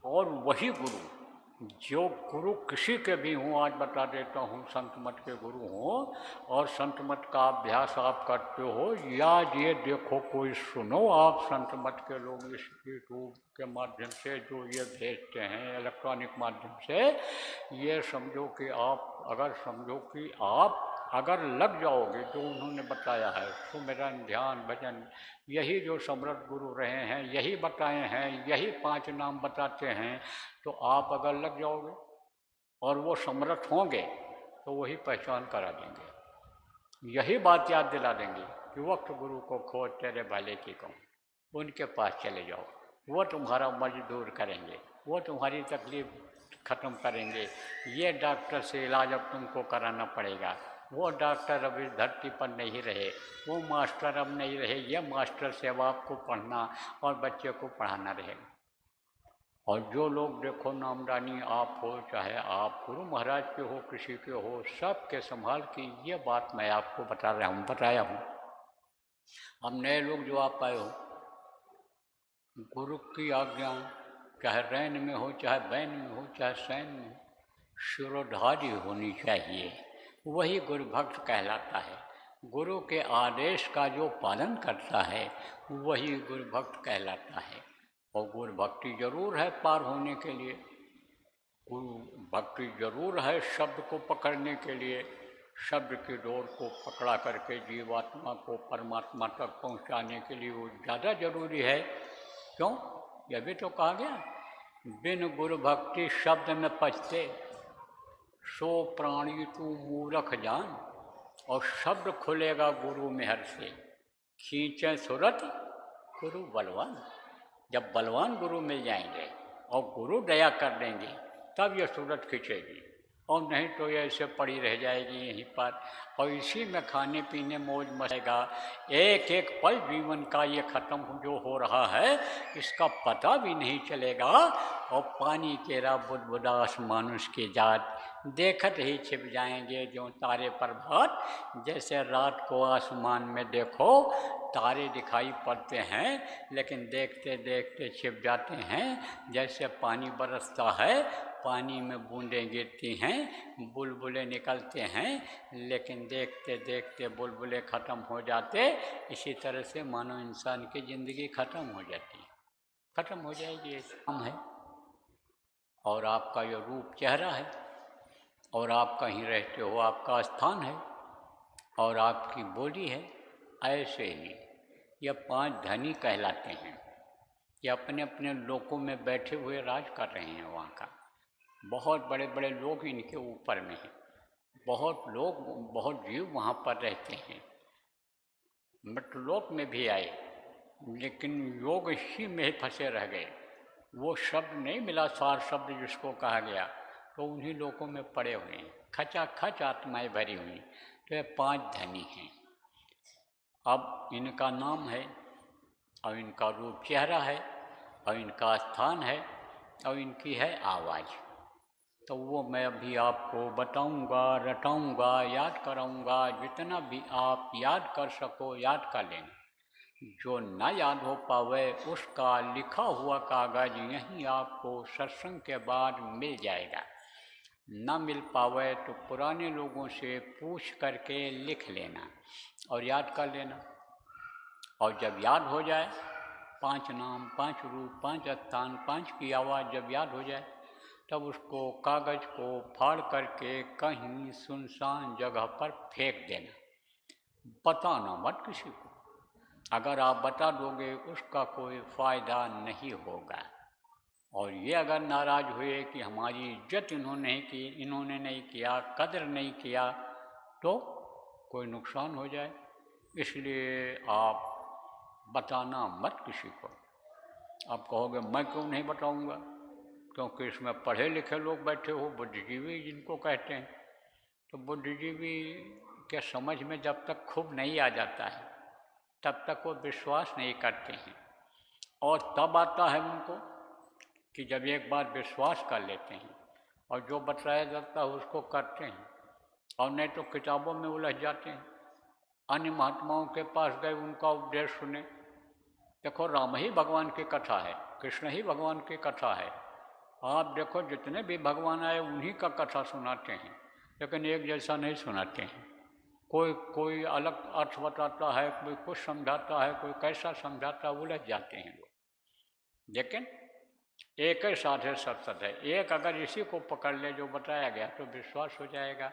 और वही गुरु, जो गुरु किसी के भी हों, आज बता देता हूँ, संत मत के गुरु हों और संत मत का अभ्यास आप करते हो, या ये देखो कोई सुनो आप संत मत के लोग इस यूट्यूब के माध्यम से जो ये भेजते हैं इलेक्ट्रॉनिक माध्यम से, ये समझो कि आप अगर लग जाओगे जो उन्होंने बताया है, सुमिरन ध्यान भजन, यही जो समर्थ गुरु रहे हैं यही बताए हैं, यही 5 नाम बताते हैं, तो आप अगर लग जाओगे और वो समर्थ होंगे तो वही पहचान करा देंगे, यही बात याद दिला देंगे कि वक्त गुरु को खोज तेरे भले की कहूँ, उनके पास चले जाओ, वो तुम्हारा मर्ज दूर करेंगे, वो तुम्हारी तकलीफ ख़त्म करेंगे। ये डॉक्टर से इलाज अब तुमको कराना पड़ेगा, वो डॉक्टर अब इस धरती पर नहीं रहे, वो मास्टर अब नहीं रहे, ये मास्टर से अब आपको पढ़ना और बच्चे को पढ़ाना रहेगा। और जो लोग देखो नामदानी आप हो, चाहे आप गुरु महाराज के हो, किसी के हो, सब के संभाल की ये बात मैं आपको बताया हूँ। अब नए लोग जो आप आए हो, गुरु की आज्ञा चाहे रैन में हो, चाहे बैन में हो, चाहे सैन में हो, शिरोधार्य होनी चाहिए, वही गुरु भक्त कहलाता है। गुरु के आदेश का जो पालन करता है वही गुरु भक्त कहलाता है। और गुरु भक्ति जरूर है पार होने के लिए, गुरु भक्ति जरूर है शब्द को पकड़ने के लिए, शब्द की डोर को पकड़ा करके जीवात्मा को परमात्मा तक पहुंचाने के लिए वो ज़्यादा जरूरी है। क्यों? यह भी तो कहा गया, बिन गुरु भक्ति शब्द में पचते, सो प्राणी तू मूर्ख जान। और शब्द खुलेगा गुरु मेहर से, खींचे सुरत गुरु बलवान। जब बलवान गुरु मिल जाएंगे और गुरु दया कर देंगे तब ये सूरत खींचेगी, और नहीं तो ये ऐसे पड़ी रह जाएगी यहीं पर, और इसी में खाने पीने मौज मचेगा। एक एक पल जीवन का ये ख़त्म जो हो रहा है इसका पता भी नहीं चलेगा। और पानी केरा बुदबुदास मानुष की जात, देखत ही छिप जाएंगे जो तारे प्रभात। जैसे रात को आसमान में देखो तारे दिखाई पड़ते हैं लेकिन देखते देखते छिप जाते हैं, जैसे पानी बरसता है, पानी में बूंदें गिरती हैं, बुलबुले निकलते हैं, लेकिन देखते देखते बुलबुले ख़त्म हो जाते, इसी तरह से मानो इंसान की ज़िंदगी ख़त्म हो जाती है, ख़त्म हो जाएगी। ये काम है और आपका ये रूप चेहरा है, और आप कहीं रहते हो आपका स्थान है, और आपकी बोली है। ऐसे ही ये 5 धनी कहलाते हैं, ये अपने अपने लोकों में बैठे हुए राज कर रहे हैं। वहाँ का बहुत बड़े बड़े लोग इनके ऊपर में हैं, बहुत लोग, बहुत जीव वहाँ पर रहते हैं। मृतलोक में भी आए लेकिन योग इसी में फंसे रह गए, वो शब्द नहीं मिला, सार शब्द जिसको कहा गया, तो उन्हीं लोकों में पड़े हुए हैं, खचाखच आत्माएं भरी हुई। तो ये 5 धनी हैं। अब इनका नाम है और इनका रूप चेहरा है और इनका स्थान है और इनकी है आवाज़। तो वो मैं अभी आपको बताऊंगा, रटाऊंगा, याद कराऊंगा, जितना भी आप याद कर सको याद कर लेना। जो ना याद हो पावे उसका लिखा हुआ कागज यहीं आपको सत्संग के बाद मिल जाएगा। ना मिल पावे तो पुराने लोगों से पूछ करके लिख लेना और याद कर लेना। और जब याद हो जाए 5 नाम, 5 रूप, 5 स्थान, 5 की आवाज़ जब याद हो जाए तब उसको कागज़ को फाड़ करके कहीं सुनसान जगह पर फेंक देना, बताना मत किसी को। अगर आप बता दोगे उसका कोई फ़ायदा नहीं होगा। और ये अगर नाराज़ हुए कि हमारी इज्जत इन्होंने नहीं किया, कदर नहीं किया, तो कोई नुकसान हो जाए, इसलिए आप बताना मत किसी को। आप कहोगे मैं क्यों नहीं बताऊंगा, क्योंकि इसमें पढ़े लिखे लोग बैठे हो, बुद्धिजीवी जिनको कहते हैं। तो बुद्धिजीवी के समझ में जब तक खूब नहीं आ जाता है तब तक वो विश्वास नहीं करते हैं, और तब आता है उनको कि जब एक बार विश्वास कर लेते हैं और जो बताया जाता है उसको करते हैं, और नहीं तो किताबों में उलझ जाते हैं। अन्य महात्माओं के पास गए, उनका उपदेश सुने। देखो राम ही भगवान की कथा है, कृष्ण ही भगवान की कथा है, आप देखो जितने भी भगवान आए उन्हीं का कथा सुनाते हैं, लेकिन एक जैसा नहीं सुनाते हैं। कोई कोई अलग अर्थ बताता है, कोई कुछ समझाता है, कोई कैसा समझाता है, उलझ जाते हैं लोग। लेकिन एक ही साथ है, सत्सत है। एक अगर इसी को पकड़ ले जो बताया गया तो विश्वास हो जाएगा।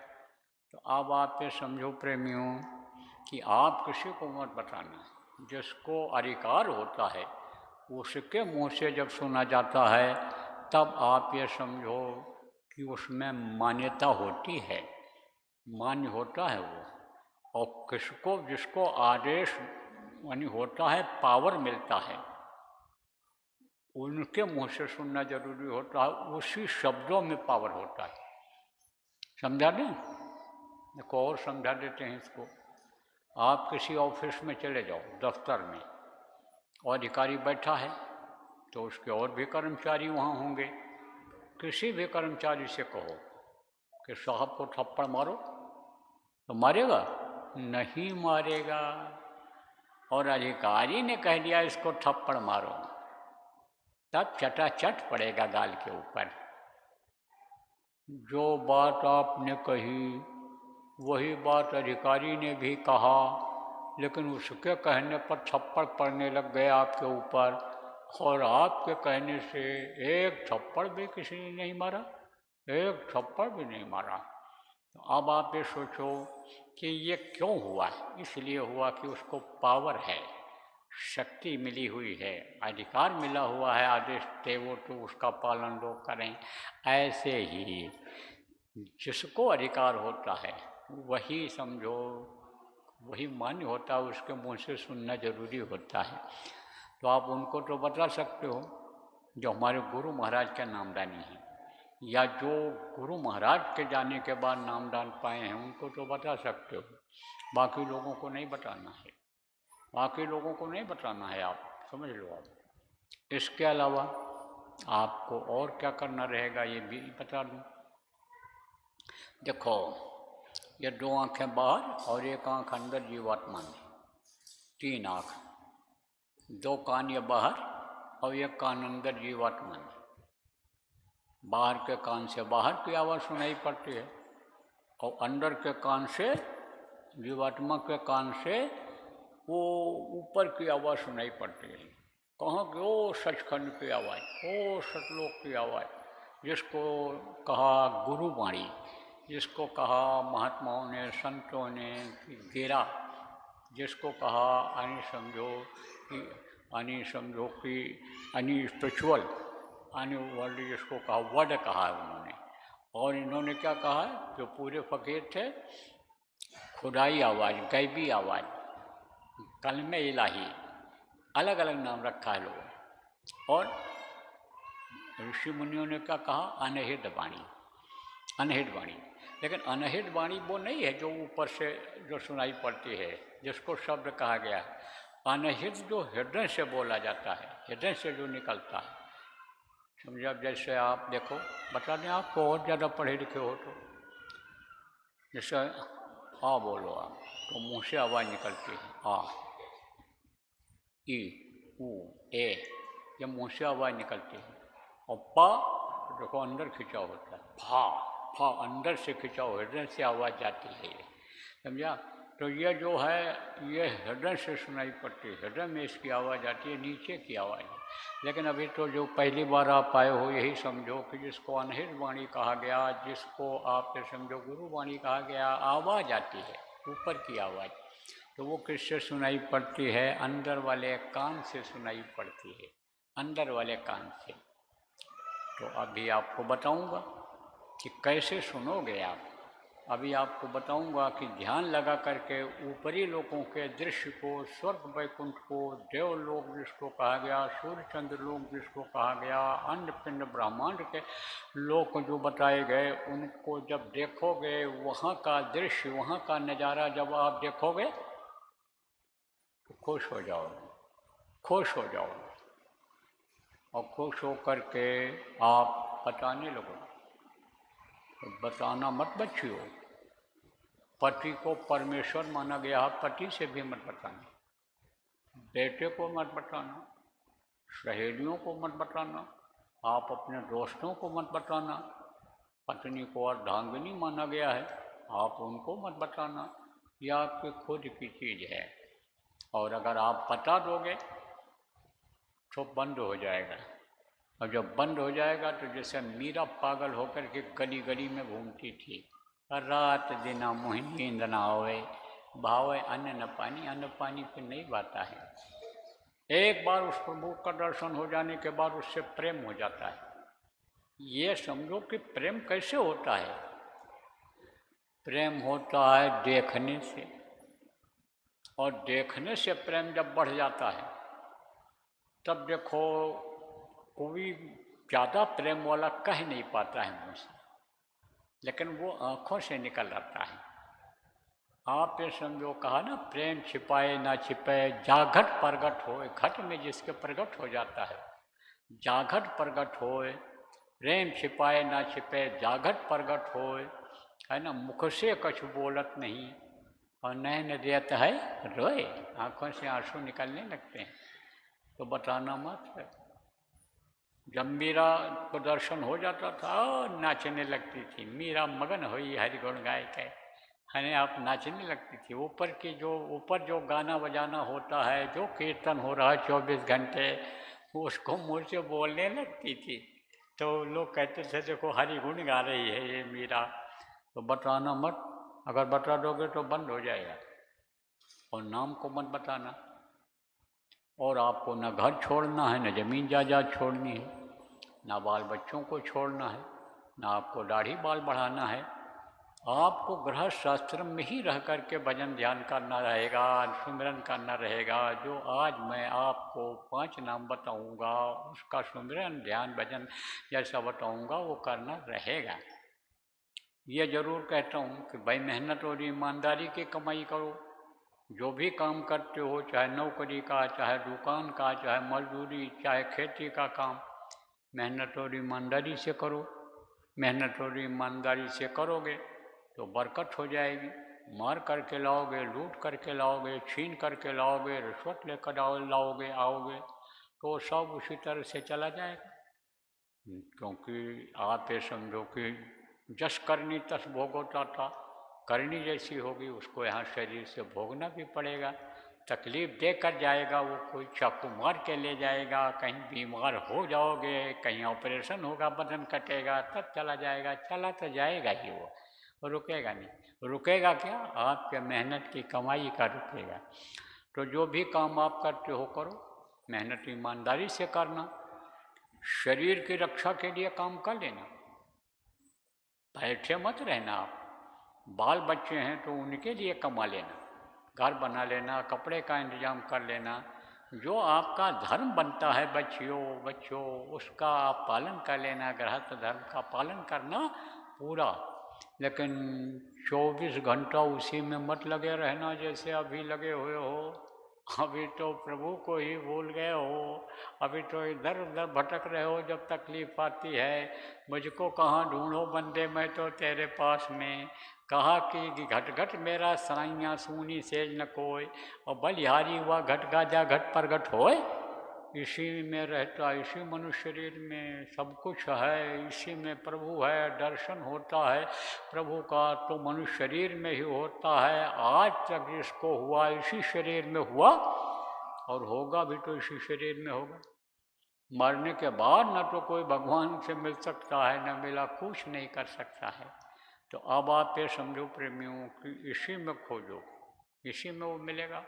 तो अब आप ये समझो प्रेमियों कि आप किसी को मत बताना, जिसको अधिकार होता है उसके मुंह से जब सुना जाता है तब आप ये समझो कि उसमें मान्यता होती है, मान्य होता है वो। और किसको जिसको आदेश यानी होता है, पावर मिलता है, उनके मुंह से सुनना जरूरी होता है, उसी शब्दों में पावर होता है। समझा नहीं? देखो और समझा देते हैं इसको। आप किसी ऑफिस में चले जाओ, दफ्तर में, और अधिकारी बैठा है तो उसके और भी कर्मचारी वहाँ होंगे। किसी भी कर्मचारी से कहो कि साहब को थप्पड़ मारो, तो मारेगा? नहीं मारेगा। और अधिकारी ने कह दिया इसको थप्पड़ मारो, तब चटाचट पड़ेगा गाल के ऊपर। जो बात आपने कही वही बात अधिकारी ने भी कहा, लेकिन उसके कहने पर थप्पड़ पड़ने लग गए आपके ऊपर, और आपके कहने से एक थप्पड़ भी किसी ने नहीं मारा, एक थप्पड़ भी नहीं मारा। तो अब आप ये सोचो कि ये क्यों हुआ? इसलिए हुआ कि उसको पावर है, शक्ति मिली हुई है, अधिकार मिला हुआ है, आदेश थे वो तो उसका पालन लोग करें। ऐसे ही जिसको अधिकार होता है वही समझो, वही मान्य होता है, उसके मुँह से सुनना जरूरी होता है। तो आप उनको तो बता सकते हो जो हमारे गुरु महाराज के नामदानी हैं, या जो गुरु महाराज के जाने के बाद नामदान पाए हैं उनको तो बता सकते हो। बाकी लोगों को नहीं बताना है, बाकी लोगों को नहीं बताना है, आप समझ लो। आप इसके अलावा आपको और क्या करना रहेगा ये भी बता दूँ। देखो, ये दो आँखें बाहर और एक आँख अंदर जीवात्मा में, तीन आँख, दो कान ये बाहर और एक कान अंदर जीवात्मा में। बाहर के कान से बाहर की आवाज़ सुनाई पड़ती है और अंदर के कान से, जीवात्मा के कान से वो ऊपर की आवाज़ सुनाई पड़ती है। कहाँ की? ओ सचखंड की आवाज़, ओ सतलोक की आवाज़, जिसको कहा गुरुवाणी, जिसको कहा महात्माओं ने, संतों ने गिरा, जिसको कहा यानी समझो कि यानी स्पिरिचुअल यानी वर्ल्ड, जिसको कहा वर्ड कहा है उन्होंने। और इन्होंने क्या कहा है? जो पूरे फकीर थे, खुदाई आवाज़, गैबी आवाज़, कलमे इलाही, अलग अलग नाम रखा है लोगों। और ऋषि मुनियों ने क्या कहा? अनहित वाणी, अनहित वाणी। लेकिन अनहित वाणी वो नहीं है जो ऊपर से जो सुनाई पड़ती है, जिसको शब्द कहा गया है। अनहित जो हृदय से बोला जाता है, हृदय से जो निकलता है। समझे? अब जैसे आप देखो, बता दें आपको और ज़्यादा पढ़े लिखे हो तो, जैसे आ बोलो आप तो मुँह से आवाज़ निकलती है, आ, ई, ऊ, ए, ये मुँह से आवाज़ निकलती है। और पा देखो अंदर खिंचा होता है, फा, फा अंदर से खिंचा हो, हृदय से आवाज़ जाती है ये। समझा? तो ये जो है ये हृदय से सुनाई पड़ती है, हृदय में इसकी आवाज़ आती है, नीचे की आवाज़ है। लेकिन अभी तो जो पहली बार आप आए हो यही समझो कि जिसको अनहित वाणी कहा गया, जिसको आप समझो गुरु वाणी कहा गया, आवाज़ आती है ऊपर की आवाज़, तो वो किससे सुनाई पड़ती है? अंदर वाले कान से सुनाई पड़ती है, अंदर वाले कान से। तो अभी आपको बताऊंगा कि कैसे सुनोगे आप। अभी आपको बताऊंगा कि ध्यान लगा करके ऊपरी लोगों के दृश्य को, स्वर्ग वैकुंठ को, देवलोक जिसको कहा गया, सूर्य चंद्र लोक जिसको कहा गया, अन्य पिंड ब्रह्मांड के लोक जो बताए गए, उनको जब देखोगे, वहाँ का दृश्य, वहाँ का नज़ारा जब आप देखोगे तो खुश हो जाओगे, खुश हो जाओगे। और खुश हो करके आप बताने लगो। तो बताना मत बच्चियों, पति को परमेश्वर माना गया है, पति से भी मत बताना, बेटे को मत बताना, सहेलियों को मत बताना, आप अपने दोस्तों को मत बताना। पत्नी को अर्धांगिनी माना गया है, आप उनको मत बताना, यह आपकी खुद की चीज़ है। और अगर आप बता दोगे तो बंद हो जाएगा, और जब बंद हो जाएगा तो जैसे मीरा पागल होकर के गली गली में घूमती थी, रात दिना मुहि नींद न आवे, भावे अन्न न पानी, अन्न पानी पे नहीं बाता है। एक बार उस प्रभु का दर्शन हो जाने के बाद उससे प्रेम हो जाता है। ये समझो कि प्रेम कैसे होता है। प्रेम होता है देखने से, और देखने से प्रेम जब बढ़ जाता है तब देखो कोई ज़्यादा प्रेम वाला कह नहीं पाता है मुँह से, लेकिन वो आँखों से निकल आता है। आप ये समझो, कहा ना, प्रेम छिपाए ना छिपे, जाघट प्रगट होए, घट में जिसके प्रगट हो जाता है, जाघट प्रगट होए, प्रेम छिपाए ना छिपे, जाघट प्रगट होए, है ना। मुख से कछु बोलत नहीं, और नैन देत है रोए, आँखों से आंसू निकलने लगते हैं। तो बताना मत है। जब मीरा को दर्शन हो जाता था, नाचने लगती थी मीरा, मगन हुई हरि गुण गाय के, है आप नाचने लगती थी। ऊपर जो गाना बजाना होता है, जो कीर्तन हो रहा है 24 घंटे, उसको मुँह से बोलने लगती थी। तो लोग कहते थे देखो हरि गुण गा रही है ये मीरा। तो बताना मत, अगर बता दोगे तो बंद हो जाएगा। और नाम को मत बताना। और आपको न घर छोड़ना है, न जमीन जायदाद छोड़नी है, ना बाल बच्चों को छोड़ना है, ना आपको दाढ़ी बाल बढ़ाना है। आपको गृहस्थ शास्त्र में ही रह कर के भजन ध्यान करना रहेगा, सुमिरन करना रहेगा। जो आज मैं आपको 5 नाम बताऊंगा, उसका सुमिरन ध्यान भजन जैसा बताऊंगा वो करना रहेगा। ये जरूर कहता हूँ कि भाई मेहनत और ईमानदारी की कमाई करो। जो भी काम करते हो, चाहे नौकरी का, चाहे दुकान का, चाहे मजदूरी, चाहे खेती का काम, मेहनत और ईमानदारी से करो। मेहनत और ईमानदारी से करोगे तो बरकत हो जाएगी। मार करके लाओगे, लूट करके लाओगे, छीन करके लाओगे, रिश्वत लेकर आओगे तो सब उसी तरह से चला जाएगा। क्योंकि आप ये समझो कि जस करनी तस भोगोता था, करनी जैसी होगी उसको यहाँ शरीर से भोगना भी पड़ेगा। तकलीफ देकर जाएगा वो, कोई चाकू मार के ले जाएगा, कहीं बीमार हो जाओगे, कहीं ऑपरेशन होगा, बदन कटेगा, तब चला जाएगा। चला तो जाएगा ही वो रुकेगा नहीं। रुकेगा क्या? आपके मेहनत की कमाई का रुकेगा। तो जो भी काम आप करते हो करो, मेहनत ईमानदारी से करना। शरीर की रक्षा के लिए काम कर लेना, बैठे मत रहना आप। बाल बच्चे हैं तो उनके लिए कमा लेना, घर बना लेना, कपड़े का इंतजाम कर लेना। जो आपका धर्म बनता है बच्चों उसका आप पालन कर लेना, गृहस्थ धर्म का पालन करना पूरा। लेकिन 24 घंटा उसी में मत लगे रहना जैसे अभी लगे हुए हो। अभी तो प्रभु को ही भूल गए हो, अभी तो इधर उधर भटक रहे हो। जब तकलीफ आती है, मुझको कहाँ ढूंढो बंदे, मैं तो तेरे पास में। कहा कि घट घट मेरा साइया सूनी सेज न कोय, और बलिहारी हुआ घट गाजा घट प्रगट होए। इसी में रहता, इसी मनुष्य शरीर में सब कुछ है, इसी में प्रभु है। दर्शन होता है प्रभु का तो मनुष्य शरीर में ही होता है। आज तक जिसको हुआ इसी शरीर में हुआ, और होगा भी तो इसी शरीर में होगा। मरने के बाद न तो कोई भगवान से मिल सकता है, न मिला कुछ नहीं कर सकता है। तो अब आप ये समझो प्रेमियों कि इसी में खोजो, इसी में वो मिलेगा।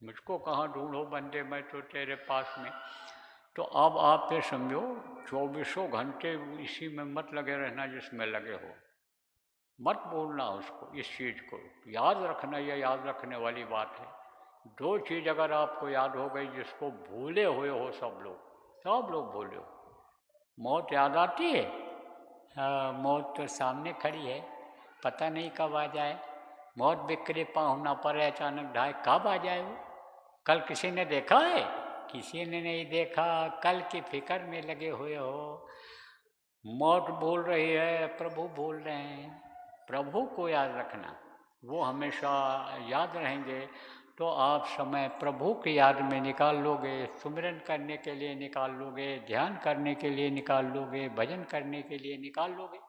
मुझको कहाँ ढूंढो बंदे, मैं तो तेरे पास में। तो अब आप ये समझो 24 घंटे इसी में मत लगे रहना जिसमें लगे हो। मत भूलना उसको, इस चीज़ को याद रखना। यह याद रखने वाली बात है। 2 चीज़ अगर आपको याद हो गई, जिसको भूले हुए हो सब लोग भूले हो। मौत याद आती है? हाँ, मौत तो सामने खड़ी है, पता नहीं कब आ जाए। मौत बिक्री पाँव ना पड़े अचानक ढाए, कब आ जाए वो? कल किसी ने देखा है? किसी ने नहीं देखा। कल की फिक्र में लगे हुए हो। मौत भूल रही है, प्रभु भूल रहे हैं। प्रभु को याद रखना, वो हमेशा याद रहेंगे तो आप समय प्रभु की याद में निकाल लोगे, सुमिरन करने के लिए निकाल लोगे, ध्यान करने के लिए निकाल लोगे, भजन करने के लिए निकाल लोगे।